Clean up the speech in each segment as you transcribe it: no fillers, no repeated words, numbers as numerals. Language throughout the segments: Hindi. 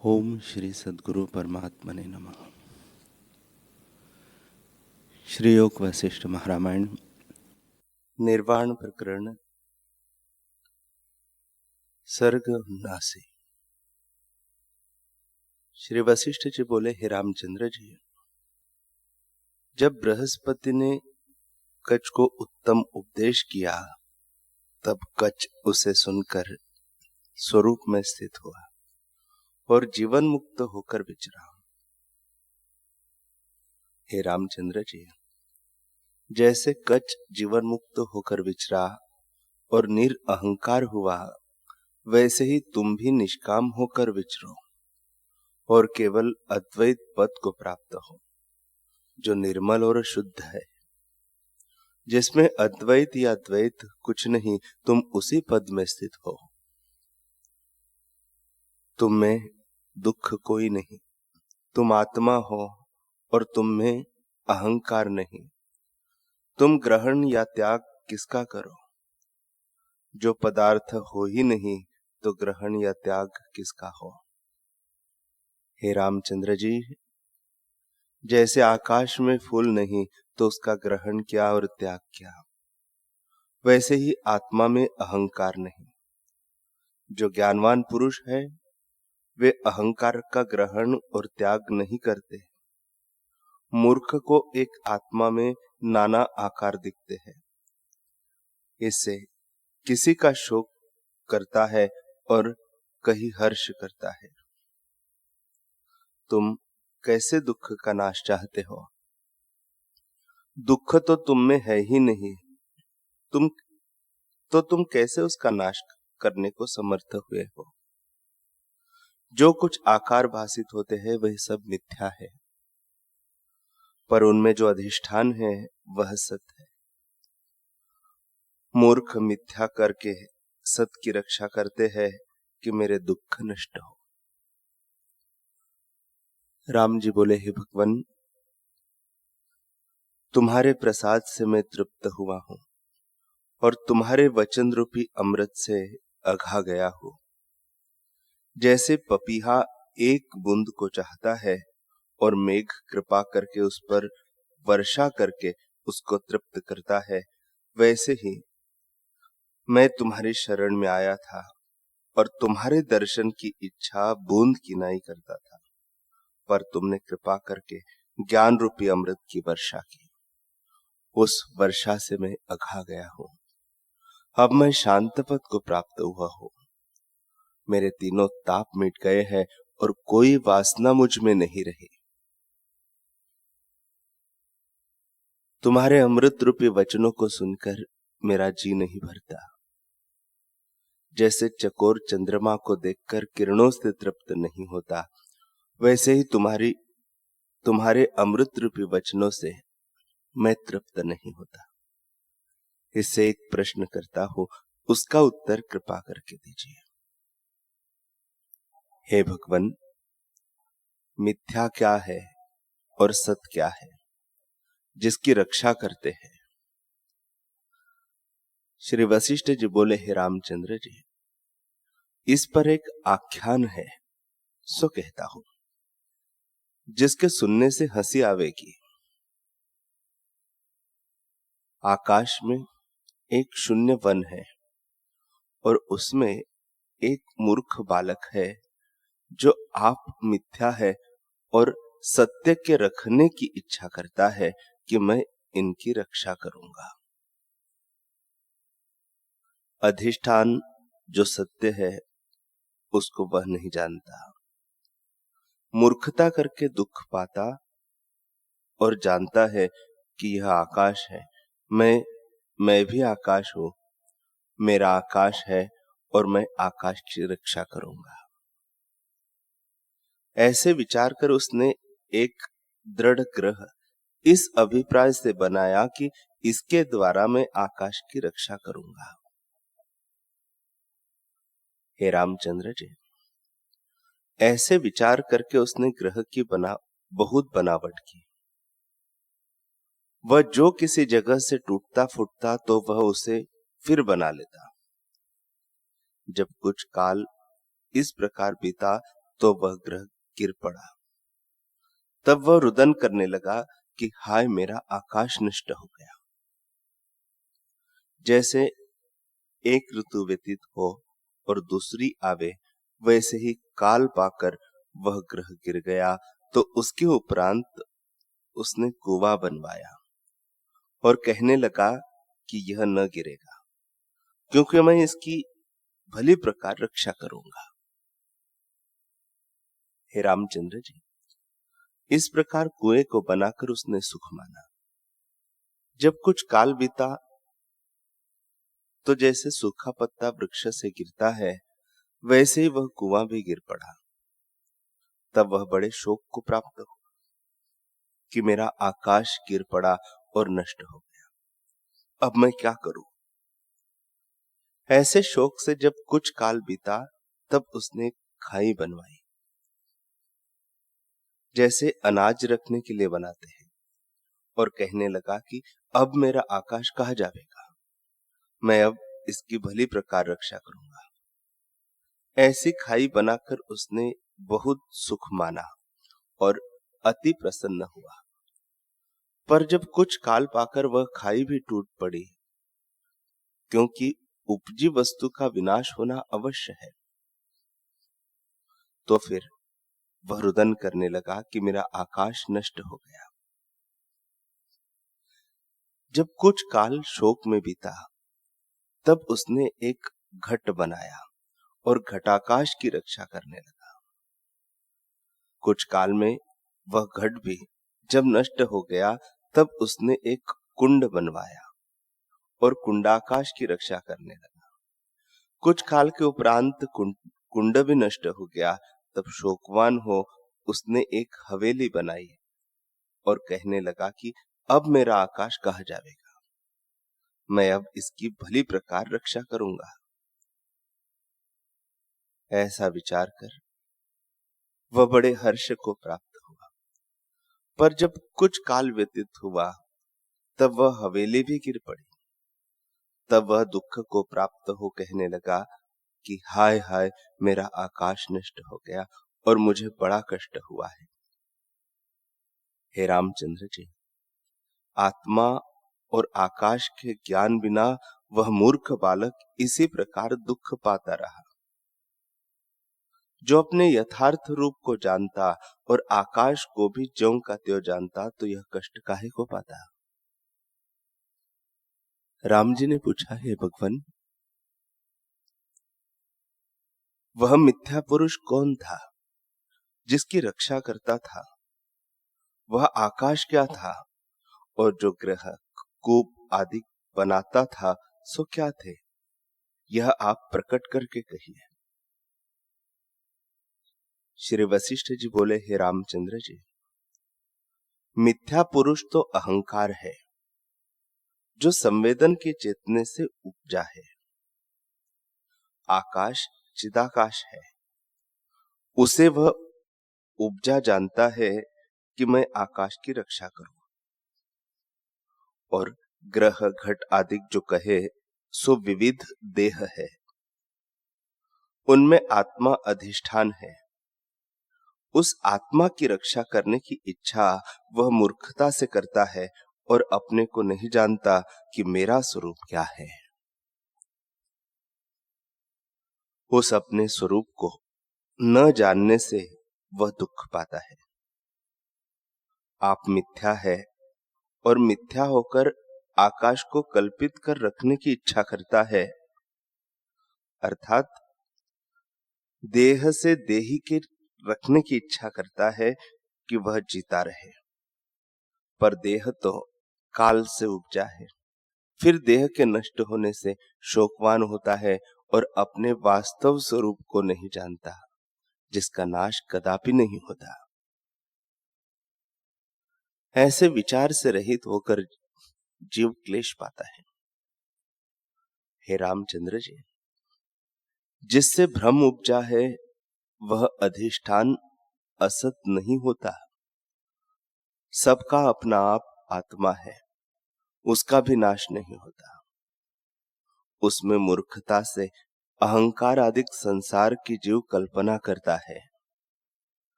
ओम श्री सद्गुरु परमात्मने नमः। श्री योग वशिष्ठ महारामायण निर्वाण प्रकरण सर्ग 79। श्री वशिष्ठ जी बोले, हे रामचंद्र जी, जब बृहस्पति ने कच्छ को उत्तम उपदेश किया तब कच्छ उसे सुनकर स्वरूप में स्थित हुआ और जीवन मुक्त होकर विचरा। हे रामचंद्र जी, जैसे कच्छ जीवन मुक्त होकर विचरा और निरअहंकार हुआ, वैसे ही तुम भी निष्काम होकर विचरो और केवल अद्वैत पद को प्राप्त हो, जो निर्मल और शुद्ध है, जिसमें अद्वैत या द्वैत कुछ नहीं, तुम उसी पद में स्थित हो। तुम में दुख कोई नहीं, तुम आत्मा हो और तुम में अहंकार नहीं। तुम ग्रहण या त्याग किसका करो? जो पदार्थ हो ही नहीं तो ग्रहण या त्याग किसका हो? हे रामचंद्र जी, जैसे आकाश में फूल नहीं तो उसका ग्रहण क्या और त्याग क्या, वैसे ही आत्मा में अहंकार नहीं। जो ज्ञानवान पुरुष है वे अहंकार का ग्रहण और त्याग नहीं करते। मूर्ख को एक आत्मा में नाना आकार दिखते हैं, इससे किसी का शोक करता है और कहीं हर्ष करता है। तुम कैसे दुख का नाश चाहते हो? दुख तो तुम में है ही नहीं, तुम कैसे उसका नाश करने को समर्थ हुए हो? जो कुछ आकार भासित होते हैं वह सब मिथ्या है, पर उनमें जो अधिष्ठान है वह सत्य है। मूर्ख मिथ्या करके सत्य की रक्षा करते हैं कि मेरे दुख नष्ट हो। राम जी बोले, हे भगवान, तुम्हारे प्रसाद से मैं तृप्त हुआ हूं और तुम्हारे वचन रूपी अमृत से अघा गया हूं। जैसे पपीहा एक बूंद को चाहता है और मेघ कृपा करके उस पर वर्षा करके उसको तृप्त करता है, वैसे ही मैं तुम्हारी शरण में आया था और तुम्हारे दर्शन की इच्छा बूंद की नहीं करता था, पर तुमने कृपा करके ज्ञान रूपी अमृत की वर्षा की। उस वर्षा से मैं अघा गया हूं। अब मैं शांत पद को प्राप्त हुआ हूं। मेरे तीनों ताप मिट गए हैं और कोई वासना मुझ में नहीं रही। तुम्हारे अमृत रूपी वचनों को सुनकर मेरा जी नहीं भरता। जैसे चकोर चंद्रमा को देखकर किरणों से तृप्त नहीं होता, वैसे ही तुम्हारे अमृत रूपी वचनों से मैं तृप्त नहीं होता। इससे एक प्रश्न करता हूं, उसका उत्तर कृपा करके दीजिए। हे भगवान, मिथ्या क्या है और सत्य क्या है, जिसकी रक्षा करते हैं? श्री वशिष्ठ जी बोले, हे रामचंद्र जी, इस पर एक आख्यान है, सो कहता हूं, जिसके सुनने से हंसी आवेगी। आकाश में एक शून्य वन है और उसमें एक मूर्ख बालक है जो आप मिथ्या है और सत्य के रखने की इच्छा करता है कि मैं इनकी रक्षा करूंगा। अधिष्ठान जो सत्य है उसको वह नहीं जानता। मूर्खता करके दुख पाता और जानता है कि यह आकाश है, मैं भी आकाश हूं, मेरा आकाश है और मैं आकाश की रक्षा करूंगा। ऐसे विचार कर उसने एक दृढ़ ग्रह इस अभिप्राय से बनाया कि इसके द्वारा मैं आकाश की रक्षा करूंगा। हे रामचंद्र जी, ऐसे विचार करके उसने ग्रह की बहुत बनावट की। वह जो किसी जगह से टूटता फूटता तो वह उसे फिर बना लेता। जब कुछ काल इस प्रकार बीता तो वह ग्रह गिर पड़ा। तब वह रुदन करने लगा कि हाय मेरा आकाश नष्ट हो गया। जैसे एक ऋतु व्यतीत हो और दूसरी आवे, वैसे ही काल पाकर वह ग्रह गिर गया। तो उसके उपरांत उसने कुआं बनवाया और कहने लगा कि यह न गिरेगा, क्योंकि मैं इसकी भली प्रकार रक्षा करूंगा। हे रामचंद्र जी, इस प्रकार कुएं को बनाकर उसने सुख माना। जब कुछ काल बीता तो जैसे सूखा पत्ता वृक्ष से गिरता है, वैसे ही वह कुआं भी गिर पड़ा। तब वह बड़े शोक को प्राप्त हुआ कि मेरा आकाश गिर पड़ा और नष्ट हो गया, अब मैं क्या करूं। ऐसे शोक से जब कुछ काल बीता, तब उसने खाई बनवाई, जैसे अनाज रखने के लिए बनाते हैं, और कहने लगा कि अब मेरा आकाश कहाँ जावेगा, मैं अब इसकी भली प्रकार रक्षा करूंगा। ऐसी खाई बनाकर उसने बहुत सुख माना और अति प्रसन्न हुआ। पर जब कुछ काल पाकर वह खाई भी टूट पड़ी, क्योंकि उपजी वस्तु का विनाश होना अवश्य है, तो फिर वह रुदन करने लगा कि मेरा आकाश नष्ट हो गया। जब कुछ काल शोक में बीता, तब उसने एक घट बनाया और घटाकाश की रक्षा करने लगा। कुछ काल में वह घट भी जब नष्ट हो गया, तब उसने एक कुंड बनवाया और कुंडाकाश की रक्षा करने लगा। कुछ काल के उपरांत कुंड भी नष्ट हो गया, तब शोकवान हो उसने एक हवेली बनाई और कहने लगा कि अब मेरा आकाश कहाँ जावेगा, मैं अब इसकी भली प्रकार रक्षा करूंगा। ऐसा विचार कर वह बड़े हर्ष को प्राप्त हुआ। पर जब कुछ काल व्यतीत हुआ, तब वह हवेली भी गिर पड़ी। तब वह दुख को प्राप्त हो कहने लगा कि हाय हाय मेरा आकाश नष्ट हो गया और मुझे बड़ा कष्ट हुआ है। हे रामचंद्र जी, आत्मा और आकाश के ज्ञान बिना वह मूर्ख बालक इसी प्रकार दुख पाता रहा। जो अपने यथार्थ रूप को जानता और आकाश को भी ज्यों का त्यों जानता, तो यह कष्ट काहे को पाता। राम जी ने पूछा, हे भगवान, वह मिथ्या पुरुष कौन था जिसकी रक्षा करता था? वह आकाश क्या था? और जो ग्रह कूप आदि बनाता था, सो क्या थे? यह आप प्रकट करके कहिए। श्री वशिष्ठ जी बोले, हे रामचंद्र जी, मिथ्या पुरुष तो अहंकार है, जो संवेदन के चेतने से उपजा है। आकाश चिदाकाश है, उसे वह उपजा जानता है कि मैं आकाश की रक्षा करूं। और ग्रह घट आदि जो कहे, सो विविध देह है, उनमें आत्मा अधिष्ठान है। उस आत्मा की रक्षा करने की इच्छा वह मूर्खता से करता है और अपने को नहीं जानता कि मेरा स्वरूप क्या है। उस अपने स्वरूप को न जानने से वह दुख पाता है। आप मिथ्या है और मिथ्या होकर आकाश को कल्पित कर रखने की इच्छा करता है, अर्थात देह से देही के रखने की इच्छा करता है कि वह जीता रहे। पर देह तो काल से उपजा है, फिर देह के नष्ट होने से शोकवान होता है और अपने वास्तव स्वरूप को नहीं जानता, जिसका नाश कदापि नहीं होता। ऐसे विचार से रहित होकर जीव क्लेश पाता है। हे रामचंद्र जी, जिससे भ्रम उपजा है, वह अधिष्ठान असत नहीं होता। सबका अपना आप आत्मा है, उसका भी नाश नहीं होता। उसमें मूर्खता से अहंकार आदि संसार की जीव कल्पना करता है,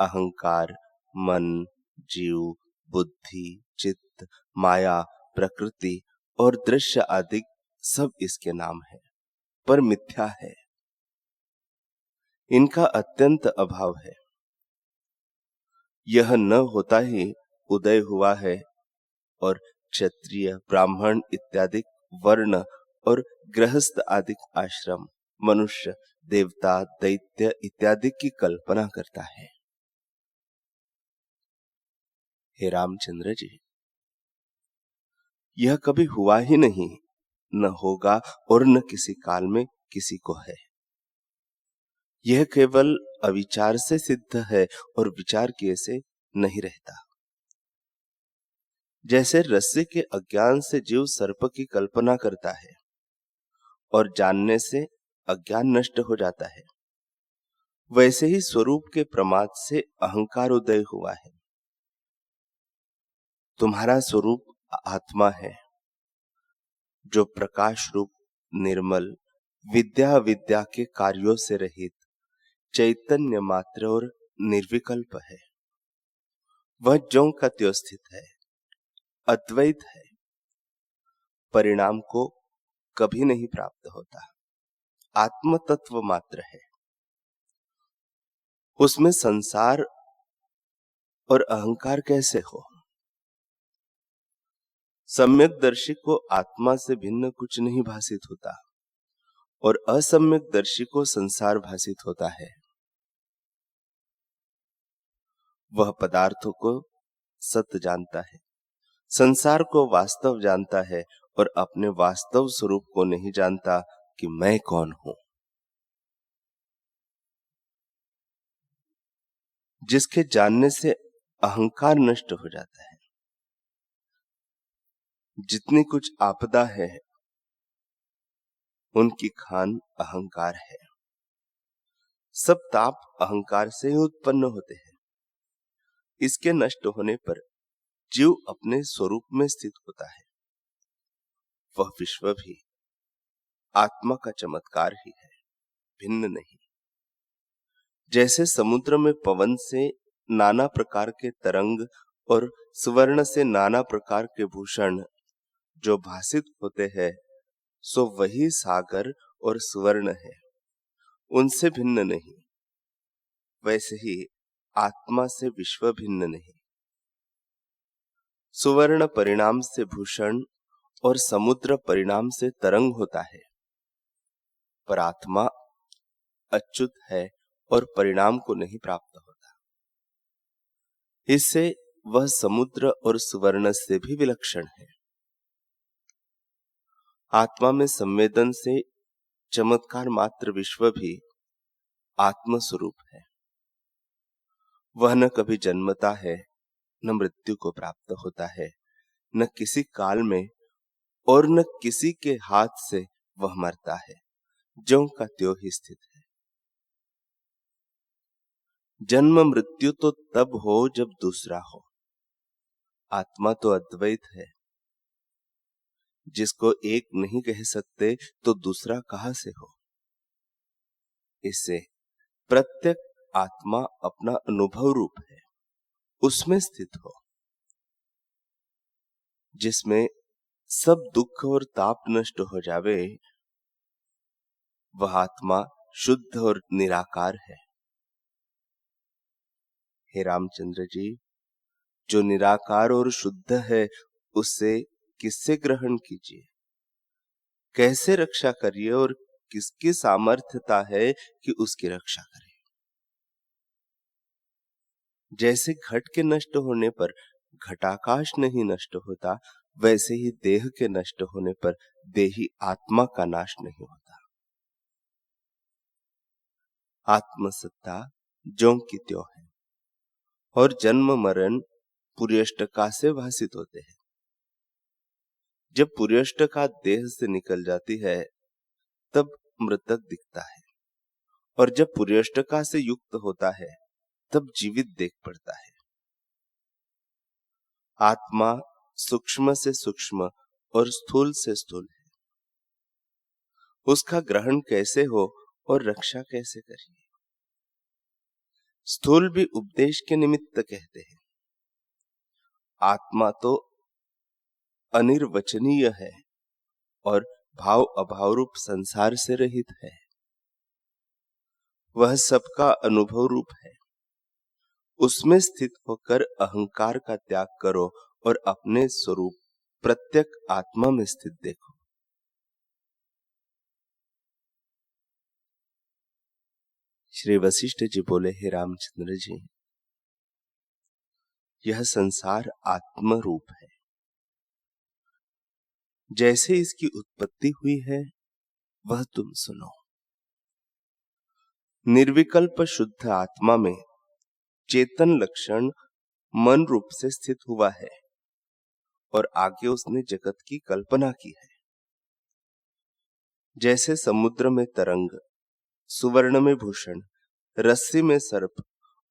अहंकार, मन, जीव, बुद्धि, चित्त, माया, प्रकृति और दृश्य आदि सब इसके नाम है, पर मिथ्या है। इनका अत्यंत अभाव है। यह न होता ही उदय हुआ है और क्षत्रिय, ब्राह्मण इत्यादि वर्ण और गृहस्थ आदि आश्रम, मनुष्य, देवता, दैत्य इत्यादि की कल्पना करता है। हे रामचंद्र जी, यह कभी हुआ ही नहीं, न होगा और न किसी काल में किसी को है। यह केवल अविचार से सिद्ध है और विचार किए से नहीं रहता। जैसे रस्सी के अज्ञान से जीव सर्प की कल्पना करता है और जानने से अज्ञान नष्ट हो जाता है, वैसे ही स्वरूप के प्रमाद से अहंकार उदय हुआ है। तुम्हारा स्वरूप आत्मा है, जो प्रकाश रूप, निर्मल, विद्या विद्या के कार्यों से रहित, चैतन्य मात्र और निर्विकल्प है। वह ज्यों का त्यों स्थित है, अद्वैत है, परिणाम को कभी नहीं प्राप्त होता, आत्म तत्व मात्र है। उसमें संसार और अहंकार कैसे हो? सम्यक दर्शी को आत्मा से भिन्न कुछ नहीं भासित होता और असम्यक दर्शी को संसार भासित होता है। वह पदार्थों को सत्य जानता है, संसार को वास्तव जानता है और अपने वास्तव स्वरूप को नहीं जानता कि मैं कौन हूं। जिसके जानने से अहंकार नष्ट हो जाता है। जितनी कुछ आपदा है उनकी खान अहंकार है। सब ताप अहंकार से ही उत्पन्न होते हैं। इसके नष्ट होने पर जीव अपने स्वरूप में स्थित होता है। वह विश्व भी आत्मा का चमत्कार ही है, भिन्न नहीं। जैसे समुद्र में पवन से नाना प्रकार के तरंग और सुवर्ण से नाना प्रकार के भूषण जो भासित होते हैं, सो वही सागर और सुवर्ण है, उनसे भिन्न नहीं। वैसे ही आत्मा से विश्व भिन्न नहीं। सुवर्ण परिणाम से भूषण और समुद्र परिणाम से तरंग होता है, पर आत्मा अच्युत है और परिणाम को नहीं प्राप्त होता। इससे वह समुद्र और सुवर्ण से भी विलक्षण है। आत्मा में संवेदन से चमत्कार मात्र विश्व भी आत्म स्वरूप है। वह न कभी जन्मता है, न मृत्यु को प्राप्त होता है, न किसी काल में और न किसी के हाथ से वह मरता है, ज्यों का त्यों ही स्थित है। जन्म मृत्यु तो तब हो जब दूसरा हो। आत्मा तो अद्वैत है। जिसको एक नहीं कह सकते तो दूसरा कहां से हो। इससे प्रत्येक आत्मा अपना अनुभव रूप है, उसमें स्थित हो। जिसमें सब दुख और ताप नष्ट हो जावे, वह आत्मा शुद्ध और निराकार है। हे रामचंद्र जी, जो निराकार और शुद्ध है, उससे किससे ग्रहण कीजिए, कैसे रक्षा करिए और किसकी सामर्थ्यता है कि उसकी रक्षा करें। जैसे घट के नष्ट होने पर घटाकाश नहीं नष्ट होता, वैसे ही देह के नष्ट होने पर देही आत्मा का नाश नहीं होता। आत्मसत्ता ज्यों की त्यों है और जन्म मरण पुर्यष्टका से भासित होते हैं। जब पुर्यष्टका देह से निकल जाती है तब मृतक दिखता है, और जब पुर्यष्टका से युक्त होता है तब जीवित देख पड़ता है। आत्मा सूक्ष्म से सूक्ष्म और स्थूल से स्थूल है। उसका ग्रहण कैसे हो और रक्षा कैसे करिए। स्थूल भी उपदेश के निमित्त कहते हैं। आत्मा तो अनिर्वचनीय है और भाव अभाव रूप संसार से रहित है। वह सबका अनुभव रूप है। उसमें स्थित होकर अहंकार का त्याग करो और अपने स्वरूप प्रत्यक आत्मा में स्थित देखो। श्री वशिष्ठ जी बोले, हे रामचंद्र जी, यह संसार आत्म रूप है। जैसे इसकी उत्पत्ति हुई है वह तुम सुनो। निर्विकल्प शुद्ध आत्मा में चेतन लक्षण मन रूप से स्थित हुआ है और आगे उसने जगत की कल्पना की है। जैसे समुद्र में तरंग, सुवर्ण में भूषण, रस्सी में सर्प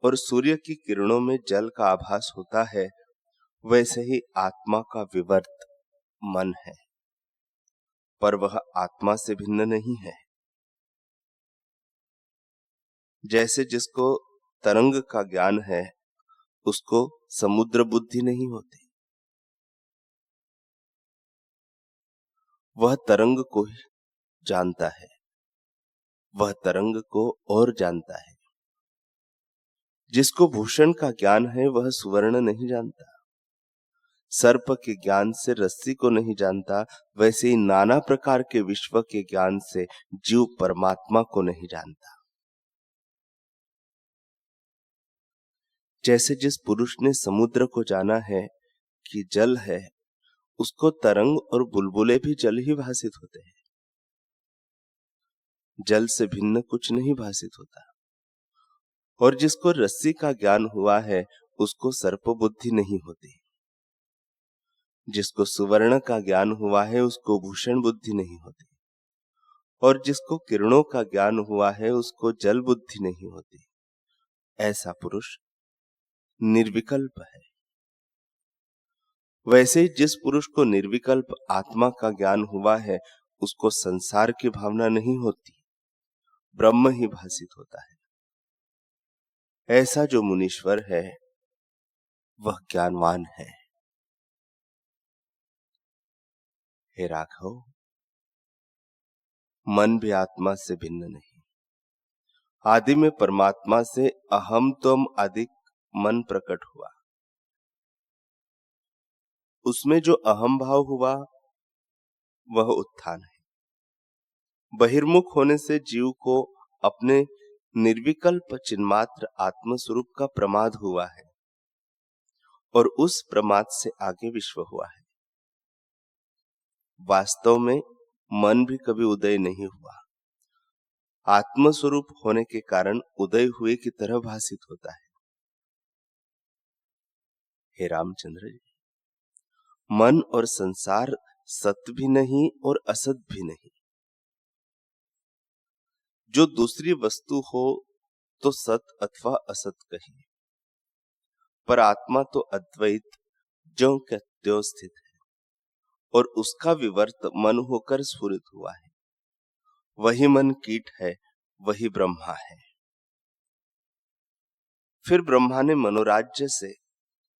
और सूर्य की किरणों में जल का आभास होता है, वैसे ही आत्मा का विवर्त मन है, पर वह आत्मा से भिन्न नहीं है। जैसे जिसको तरंग का ज्ञान है उसको समुद्र बुद्धि नहीं होती। वह तरंग को ही जानता है, वह तरंग को और जानता है। जिसको भूषण का ज्ञान है वह सुवर्ण नहीं जानता। सर्प के ज्ञान से रस्सी को नहीं जानता, वैसे ही नाना प्रकार के विश्व के ज्ञान से जीव परमात्मा को नहीं जानता। जैसे जिस पुरुष ने समुद्र को जाना है कि जल है, उसको तरंग और बुलबुले भी जल ही भासित होते हैं। जल से भिन्न कुछ नहीं भासित होता। और जिसको रस्सी का ज्ञान हुआ है उसको सर्प बुद्धि नहीं होती। जिसको सुवर्ण का ज्ञान हुआ है उसको भूषण बुद्धि नहीं होती। और जिसको किरणों का ज्ञान हुआ है उसको जल बुद्धि नहीं होती। ऐसा पुरुष निर्विकल्प है। वैसे ही जिस पुरुष को निर्विकल्प आत्मा का ज्ञान हुआ है उसको संसार की भावना नहीं होती, ब्रह्म ही भासित होता है। ऐसा जो मुनीश्वर है वह ज्ञानवान है। हे राघव, मन भी आत्मा से भिन्न नहीं। आदि में परमात्मा से अहम त्वम अधिक मन प्रकट हुआ। उसमें जो अहम भाव हुआ वह उत्थान है। बहिर्मुख होने से जीव को अपने निर्विकल्प चिन्मात्र आत्म स्वरूप का प्रमाद हुआ है और उस प्रमाद से आगे विश्व हुआ है। वास्तव में मन भी कभी उदय नहीं हुआ। आत्म स्वरूप होने के कारण उदय हुए की तरह भासित होता है। हे रामचंद्र जी, मन और संसार सत भी नहीं और असत भी नहीं। जो दूसरी वस्तु हो तो सत अथवा असत कहिए, पर आत्मा तो अद्वैत ज्यों का त्यों स्थित है और उसका विवर्त मन होकर स्फुरित हुआ है। वही मन कीट है, वही ब्रह्मा है। फिर ब्रह्मा ने मनोराज्य से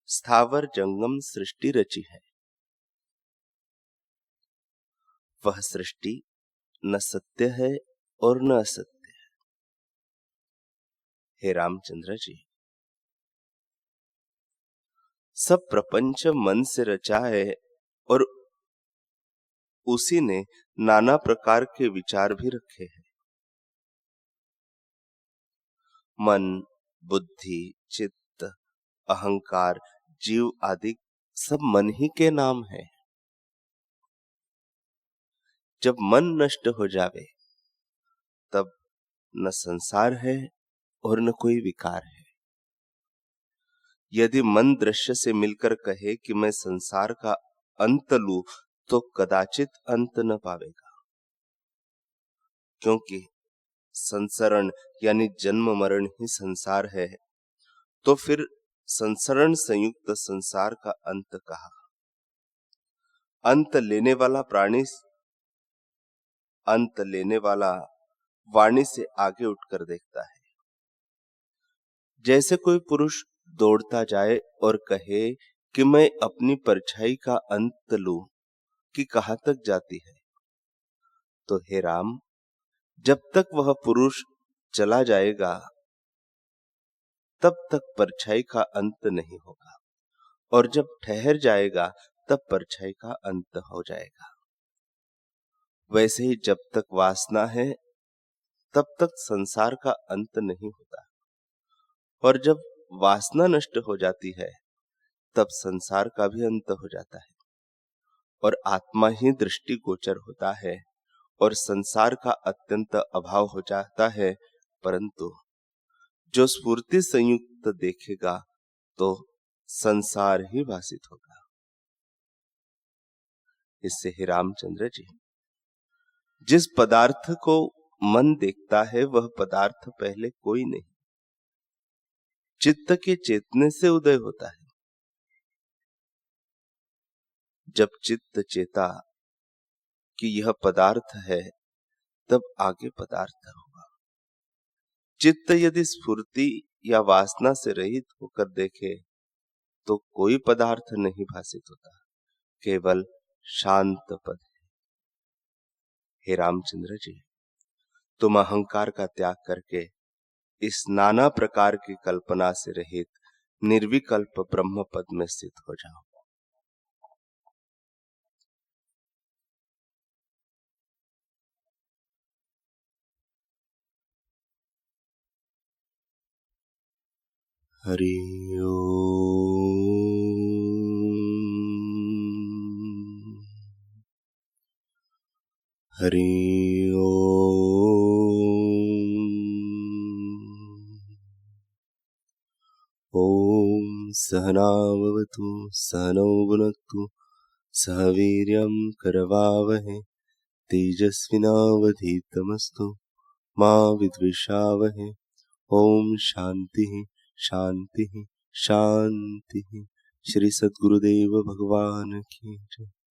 स्थावर जंगम सृष्टि रची है। वह सृष्टि न सत्य है और न असत्य है। हे रामचंद्र जी, सब प्रपंच मन से रचा है और उसी ने नाना प्रकार के विचार भी रखे हैं। मन, बुद्धि, चित्त, अहंकार, जीव आदि सब मन ही के नाम है। जब मन नष्ट हो जावे तब न संसार है और न कोई विकार है। यदि मन दृश्य से मिलकर कहे कि मैं संसार का अंत लूं तो कदाचित अंत न पावेगा, क्योंकि संसरण यानी जन्म मरण ही संसार है। तो फिर संसरण संयुक्त संसार का अंत कहा। अंत लेने वाला प्राणी अंत लेने वाला वाणी से आगे उठकर देखता है। जैसे कोई पुरुष दौड़ता जाए और कहे कि मैं अपनी परछाई का अंत लूं कि कहां तक जाती है, तो हे राम, जब तक वह पुरुष चला जाएगा तब तक परछाई का अंत नहीं होगा, और जब ठहर जाएगा तब परछाई का अंत हो जाएगा। वैसे ही जब तक वासना है तब तक संसार का अंत नहीं होता, और जब वासना नष्ट हो जाती है तब संसार का भी अंत हो जाता है, और आत्मा ही दृष्टि गोचर होता है और संसार का अत्यंत अभाव हो जाता है। परंतु जो स्फूर्ति संयुक्त देखेगा तो संसार ही भासित होगा। इससे ही रामचंद्र जी, जिस पदार्थ को मन देखता है वह पदार्थ पहले कोई नहीं, चित्त के चेतने से उदय होता है। जब चित्त चेता कि यह पदार्थ है तब आगे पदार्थ होगा। चित्त यदि स्फूर्ति या वासना से रहित होकर देखे तो कोई पदार्थ नहीं भासित होता, केवल शांत पद है। हे रामचंद्र जी, तुम अहंकार का त्याग करके इस नाना प्रकार की कल्पना से रहित निर्विकल्प ब्रह्म पद में स्थित हो जाओ। हरि ओम। हरि ओम। सहना भवतु सहनौ भुनक्तु सह वीर्यं करवावहै तेजस्विनावधीतमस्तु मा विद्विषावहै। ओम शांति शांति शांति। श्री सद्गुरुदेव भगवान की जय।